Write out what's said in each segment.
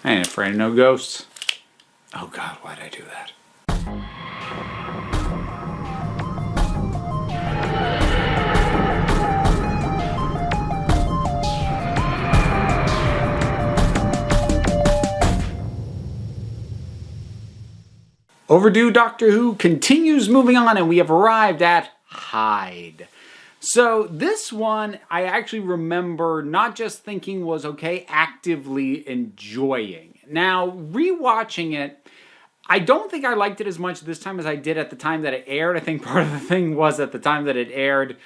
I ain't afraid of no ghosts. Oh God, why'd I do that? Overdue Doctor Who continues moving on, and we have arrived at Hyde. So this one, I actually remember not just thinking was okay, actively enjoying. Now, rewatching it, I don't think I liked it as much this time as I did at the time that it aired. I think part of the thing was at the time that it aired,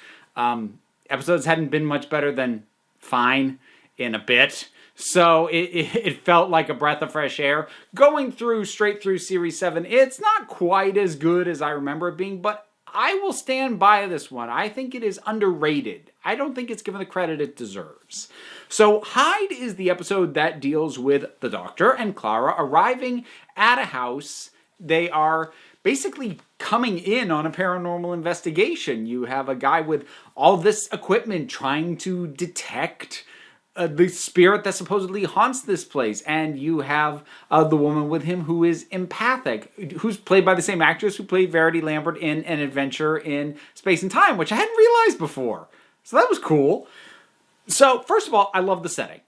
episodes hadn't been much better than fine in a bit. So it felt like a breath of fresh air. Going straight through Series 7, it's not quite as good as I remember it being, but I will stand by this one. I think it is underrated. I don't think it's given the credit it deserves. So Hyde is the episode that deals with the Doctor and Clara arriving at a house. They are basically coming in on a paranormal investigation. You have a guy with all this equipment trying to detect the spirit that supposedly haunts this place, and you have the woman with him who is empathic, who's played by the same actress who played Verity Lambert in An Adventure in Space and Time, which I hadn't realized before. So that was cool. So first of all, I love the setting.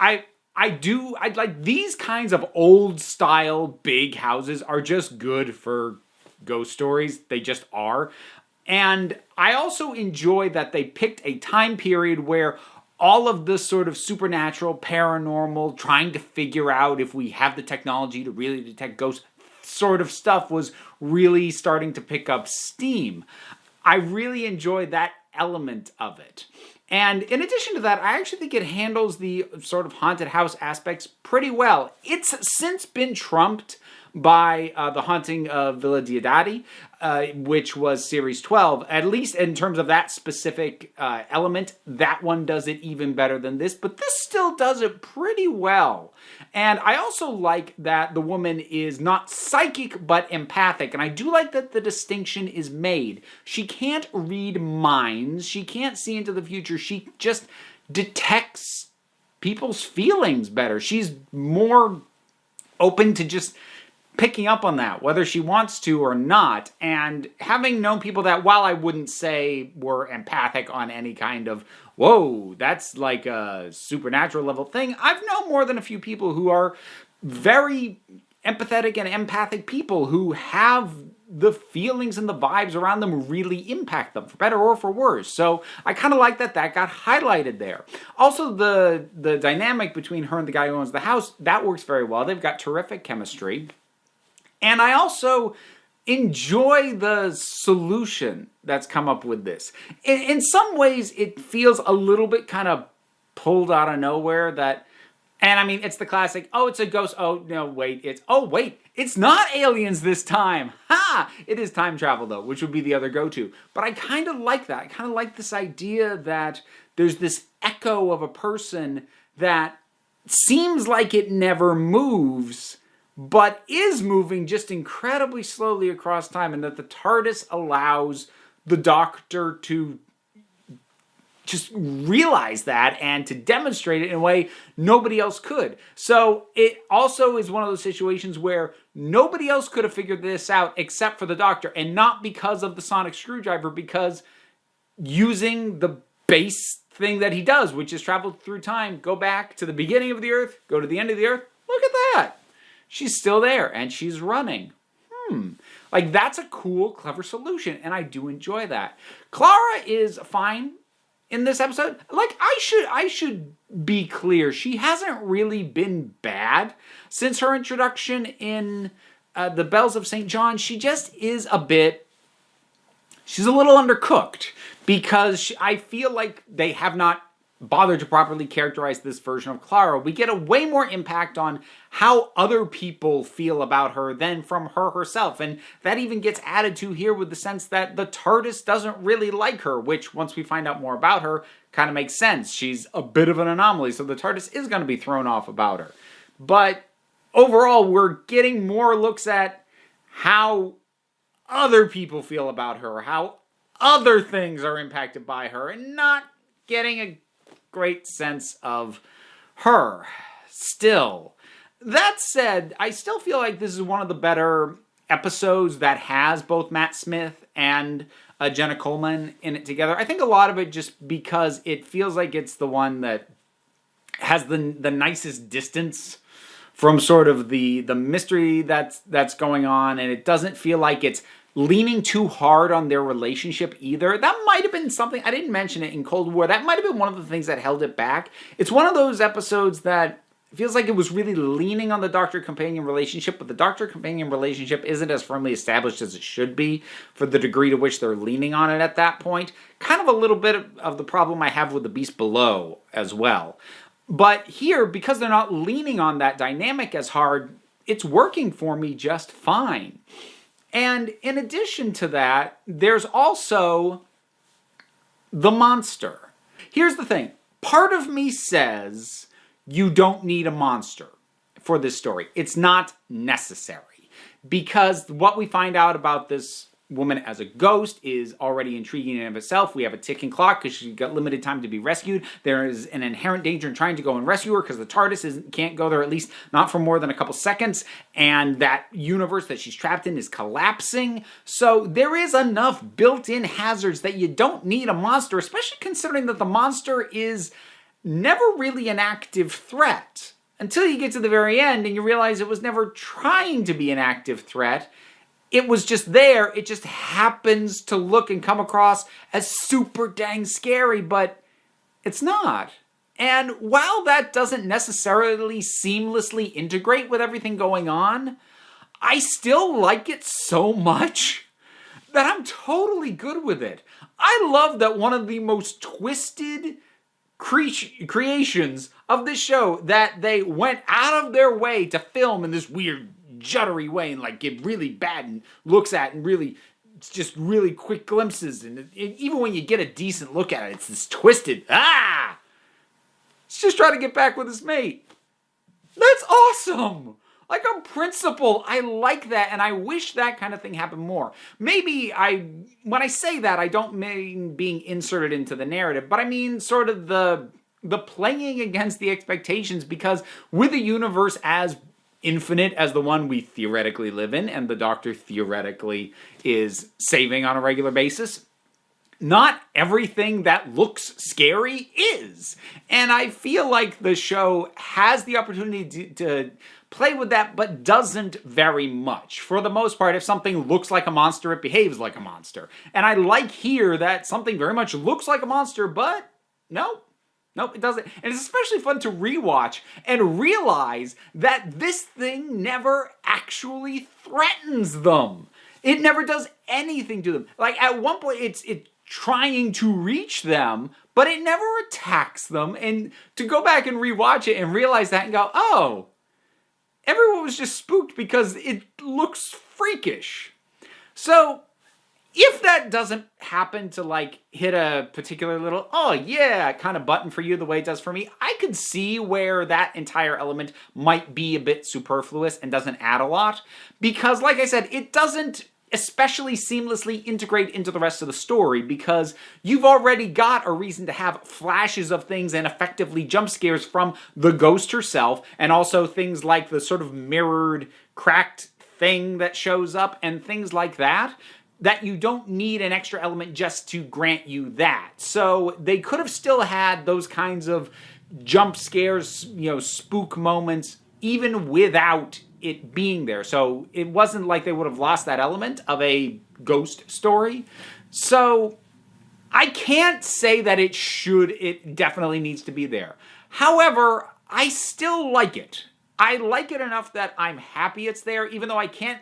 I like these kinds of old style big houses are just good for ghost stories. They just are. And I also enjoy that they picked a time period where all of this sort of supernatural, paranormal, trying to figure out if we have the technology to really detect ghosts sort of stuff was really starting to pick up steam. I really enjoy that element of it. And in addition to that, I actually think it handles the sort of haunted house aspects pretty well. It's since been trumped by The Haunting of Villa Diodati, which was Series 12. At least in terms of that specific element, that one does it even better than this, but this still does it pretty well. And I also like that the woman is not psychic, but empathic, and I do like that the distinction is made. She can't read minds, she can't see into the future, she just detects people's feelings better. She's more open to just picking up on that, whether she wants to or not. And having known people that, while I wouldn't say were empathic on any kind of, whoa, that's like a supernatural level thing, I've known more than a few people who are very empathetic and empathic people who have the feelings and the vibes around them really impact them, for better or for worse. So I kind of like that got highlighted there. Also, the dynamic between her and the guy who owns the house, that works very well. They've got terrific chemistry. And I also enjoy the solution that's come up with this. In some ways, it feels a little bit kind of pulled out of nowhere. And I mean, it's the classic, oh, it's a ghost. Oh, no, wait, it's not aliens this time. Ha! It is time travel, though, which would be the other go-to. But I kind of like that. I kind of like this idea that there's this echo of a person that seems like it never moves, but is moving just incredibly slowly across time, and that the TARDIS allows the Doctor to just realize that and to demonstrate it in a way nobody else could. So it also is one of those situations where nobody else could have figured this out except for the Doctor, and not because of the sonic screwdriver, because using the base thing that he does, which is travel through time, go back to the beginning of the Earth, go to the end of the Earth, look at that. She's still there, and she's running. Like, that's a cool, clever solution, and I do enjoy that. Clara is fine in this episode. Like, I should be clear. She hasn't really been bad since her introduction in The Bells of St. John. She just is she's a little undercooked, because I feel like they have not bothered to properly characterize this version of Clara. We get a way more impact on how other people feel about her than from her herself, and that even gets added to here with the sense that the TARDIS doesn't really like her, which, once we find out more about her, kind of makes sense. She's a bit of an anomaly, so the TARDIS is going to be thrown off about her. But overall, we're getting more looks at how other people feel about her, how other things are impacted by her, and not getting a great sense of her. Still, that said, I still feel like this is one of the better episodes that has both Matt Smith and Jenna Coleman in it together. I think a lot of it just because it feels like it's the one that has the nicest distance from sort of the mystery that's going on, and it doesn't feel like it's leaning too hard on their relationship either. That might have been something, I didn't mention it in Cold War, that might have been one of the things that held it back. It's one of those episodes that feels like it was really leaning on the Doctor-Companion relationship, but the Doctor-Companion relationship isn't as firmly established as it should be for the degree to which they're leaning on it at that point. Kind of a little bit of the problem I have with The Beast Below as well. But here, because they're not leaning on that dynamic as hard, it's working for me just fine. And in addition to that, there's also the monster. Here's the thing. Part of me says you don't need a monster for this story. It's not necessary. Because what we find out about this woman as a ghost is already intriguing in and of itself. We have a ticking clock because she's got limited time to be rescued. There is an inherent danger in trying to go and rescue her because the TARDIS can't go there, at least not for more than a couple seconds, and that universe that she's trapped in is collapsing. So there is enough built-in hazards that you don't need a monster, especially considering that the monster is never really an active threat until you get to the very end and you realize it was never trying to be an active threat. It was just there. It just happens to look and come across as super dang scary, but it's not. And while that doesn't necessarily seamlessly integrate with everything going on, I still like it so much that I'm totally good with it. I love that one of the most twisted creations of this show that they went out of their way to film in this weird juddery way and like get really bad and looks at and really just really quick glimpses, and even when you get a decent look at it, it's this twisted it's just trying to get back with his mate. That's awesome. Like, on principle, I like that, and I wish that kind of thing happened more. Maybe when I say that, I don't mean being inserted into the narrative, but I mean sort of the playing against the expectations, because with a universe as infinite as the one we theoretically live in, and the Doctor theoretically is saving on a regular basis, not everything that looks scary is. And I feel like the show has the opportunity to play with that, but doesn't very much. For the most part, if something looks like a monster, it behaves like a monster. And I like here that something very much looks like a monster, but nope, it doesn't. And it's especially fun to rewatch and realize that this thing never actually threatens them. It never does anything to them. Like, at one point, it's trying to reach them, but it never attacks them. And to go back and rewatch it and realize that and go, oh, everyone was just spooked because it looks freakish. So if that doesn't happen to like hit a particular little, oh yeah, kind of button for you the way it does for me, I could see where that entire element might be a bit superfluous and doesn't add a lot. Because like I said, it doesn't especially seamlessly integrate into the rest of the story, because you've already got a reason to have flashes of things and effectively jump scares from the ghost herself, and also things like the sort of mirrored, cracked thing that shows up and things like that you don't need an extra element just to grant you that. So they could have still had those kinds of jump scares, spook moments, even without it being there. So it wasn't like they would have lost that element of a ghost story. So I can't say that it definitely needs to be there. However, I still like it. I like it enough that I'm happy it's there, even though I can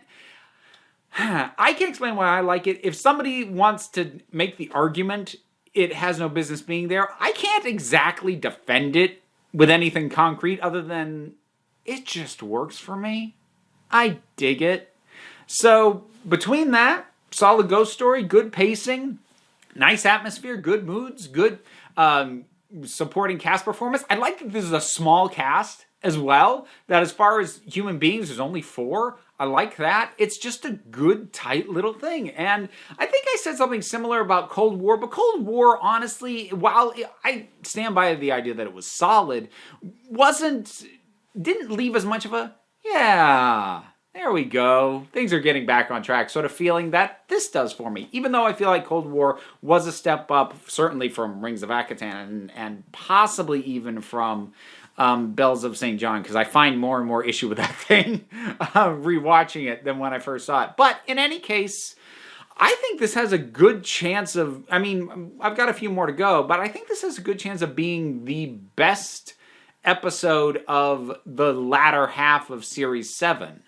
explain why I like it. If somebody wants to make the argument it has no business being there, I can't exactly defend it with anything concrete other than it just works for me. I dig it. So between that, solid ghost story, good pacing, nice atmosphere, good moods, good supporting cast performance. I like that this is a small cast as well, that as far as human beings, there's only 4. I like that. It's just a good, tight little thing. And I think I said something similar about Cold War, but Cold War, honestly, while I stand by the idea that it was solid, wasn't didn't leave as much of a, yeah, there we go, things are getting back on track sort of feeling that this does for me. Even though I feel like Cold War was a step up, certainly from Rings of Akatan and possibly even from Bells of St. John, because I find more and more issue with that thing rewatching it than when I first saw it. But in any case, I think this has a good chance of, I mean, I've got a few more to go, but I think this has a good chance of being the best episode of the latter half of Series 7.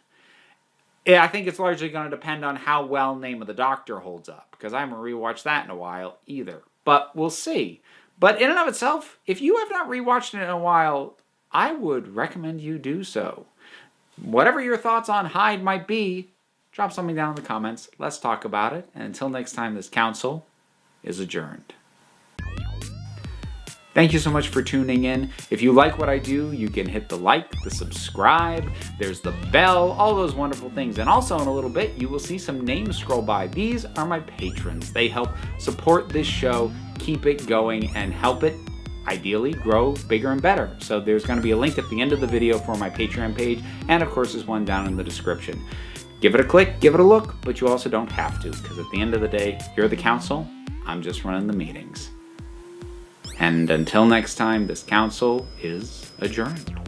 I think it's largely going to depend on how well Name of the Doctor holds up, because I haven't rewatched that in a while either. But we'll see. But in and of itself, if you have not rewatched it in a while, I would recommend you do so. Whatever your thoughts on Hyde might be, drop something down in the comments. Let's talk about it. And until next time, this council is adjourned. Thank you so much for tuning in. If you like what I do, you can hit the like, the subscribe, there's the bell, all those wonderful things. And also in a little bit, you will see some names scroll by. These are my patrons. They help support this show, keep it going, and help it ideally grow bigger and better. So there's going to be a link at the end of the video for my Patreon page, and of course there's one down in the description. Give it a click, give it a look, but you also don't have to, because at the end of the day, you're the council, I'm just running the meetings. And until next time, this council is adjourned.